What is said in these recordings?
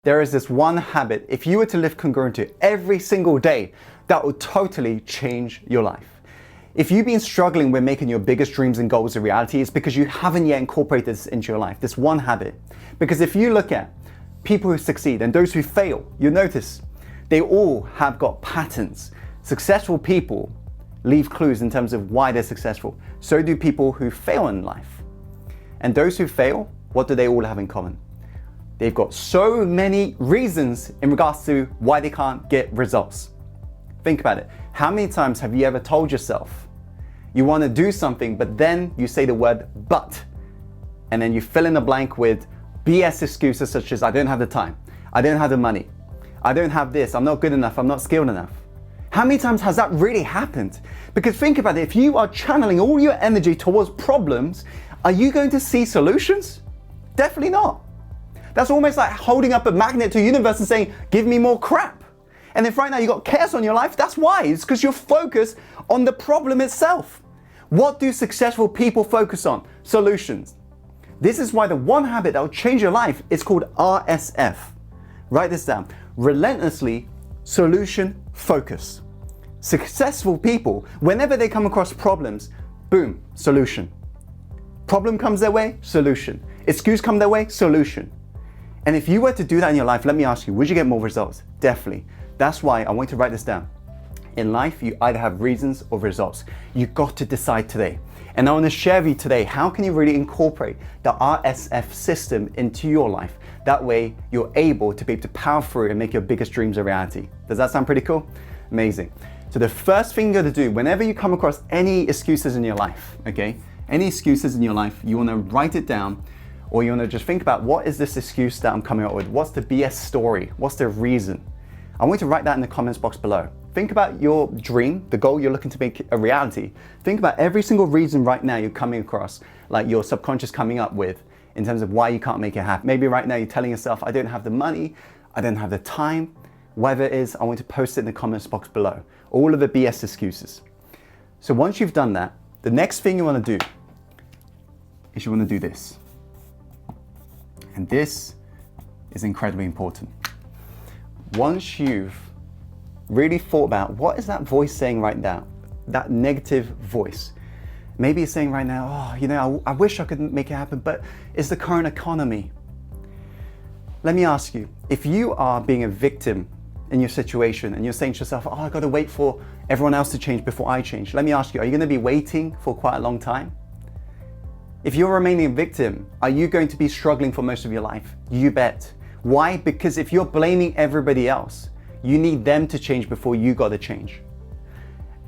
There is this one habit, if you were to live congruent to every single day, that will totally change your life. If you've been struggling with making your biggest dreams and goals a reality, it's because you haven't yet incorporated this into your life, this one habit. Because if you look at people who succeed and those who fail, you'll notice they all have got patterns. Successful people leave clues in terms of why they're successful. So do people who fail in life. And those who fail, what do they all have in common? They've got so many reasons in regards to why they can't get results. Think about it. How many times have you ever told yourself you want to do something, but then you say the word but, and then you fill in the blank with BS excuses such as I don't have the time, I don't have the money, I don't have this, I'm not good enough, I'm not skilled enough. How many times has that really happened? Because think about it, if you are channeling all your energy towards problems, are you going to see solutions? Definitely not. That's almost like holding up a magnet to the universe and saying, give me more crap. And if right now you got chaos on your life, that's why. It's because you're focused on the problem itself. What do successful people focus on? Solutions. This is why the one habit that will change your life is called RSF. Write this down. Relentlessly solution focus. Successful people, whenever they come across problems, boom, solution. Problem comes their way, solution. Excuse come their way, solution. And if you were to do that in your life, let me ask you, would you get more results? Definitely. That's why I want you to write this down. In life, you either have reasons or results. You got to decide today. And I want to share with you today, how can you really incorporate the RSF system into your life? That way, you're able to be able to power through and make your biggest dreams a reality. Does that sound pretty cool? Amazing. So the first thing you got to do, whenever you come across any excuses in your life, okay? Any excuses in your life, you want to write it down, or you want to just think about what is this excuse that I'm coming up with? What's the BS story? What's the reason? I want you to write that in the comments box below. Think about your dream, the goal you're looking to make a reality. Think about every single reason right now you're coming across, like your subconscious coming up with, in terms of why you can't make it happen. Maybe right now you're telling yourself, I don't have the money, I don't have the time. Whatever it is, I want you to post it in the comments box below. All of the BS excuses. So once you've done that, the next thing you want to do is you want to do this. And this is incredibly important. Once you've really thought about what is that voice saying right now, that negative voice. Maybe it's saying right now, oh, I wish I could make it happen, but it's the current economy. Let me ask you, if you are being a victim in your situation and you're saying to yourself, oh, I got to wait for everyone else to change before I change. Let me ask you, are you going to be waiting for quite a long time? If you're remaining a victim, are you going to be struggling for most of your life? You bet. Why? Because if you're blaming everybody else, you need them to change before you got to change.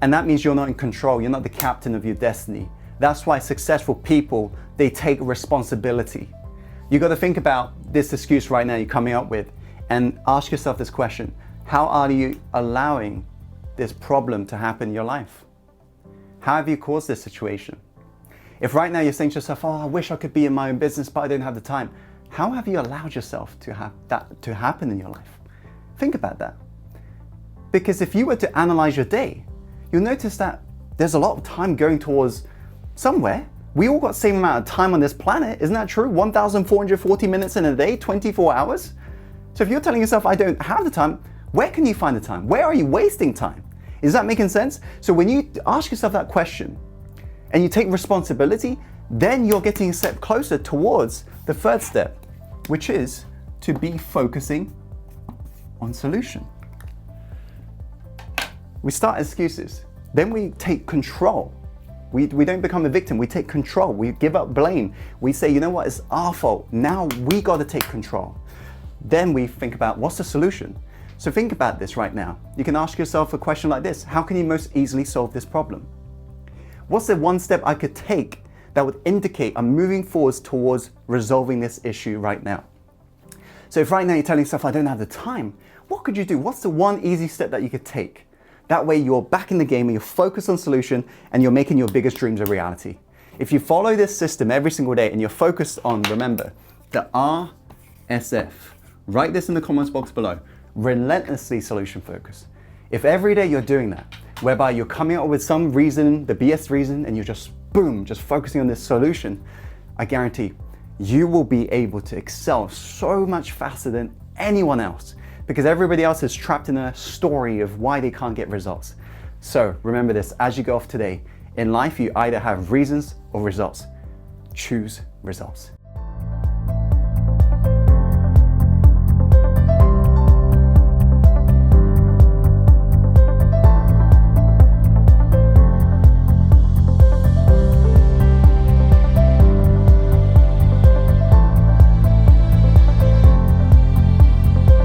And that means you're not in control. You're not the captain of your destiny. That's why successful people, they take responsibility. You got to think about this excuse right now you're coming up with and ask yourself this question. How are you allowing this problem to happen in your life? How have you caused this situation? If right now you're saying to yourself, oh, I wish I could be in my own business, but I don't have the time. How have you allowed yourself to have that to happen in your life? Think about that. Because if you were to analyze your day, you'll notice that there's a lot of time going towards somewhere. We all got the same amount of time on this planet. Isn't that true? 1,440 minutes in a day, 24 hours. So if you're telling yourself, I don't have the time, where can you find the time? Where are you wasting time? Is that making sense? So when you ask yourself that question, and you take responsibility, then you're getting a step closer towards the third step, which is to be focusing on solution. We start excuses, then we take control. We don't become a victim, we take control. We give up blame. We say, you know what, it's our fault. Now we got to take control. Then we think about what's the solution. So think about this right now. You can ask yourself a question like this. How can you most easily solve this problem? What's the one step I could take that would indicate I'm moving forwards towards resolving this issue right now? So if right now you're telling yourself, I don't have the time, what could you do? What's the one easy step that you could take? That way you're back in the game and you're focused on solution and you're making your biggest dreams a reality. If you follow this system every single day and you're focused on, remember, the RSF, write this in the comments box below, relentlessly solution focus. If every day you're doing that, whereby you're coming up with some reason, the BS reason, and you're just, boom, just focusing on this solution, I guarantee you will be able to excel so much faster than anyone else, because everybody else is trapped in a story of why they can't get results. So remember this as you go off today. In life, you either have reasons or results. Choose results.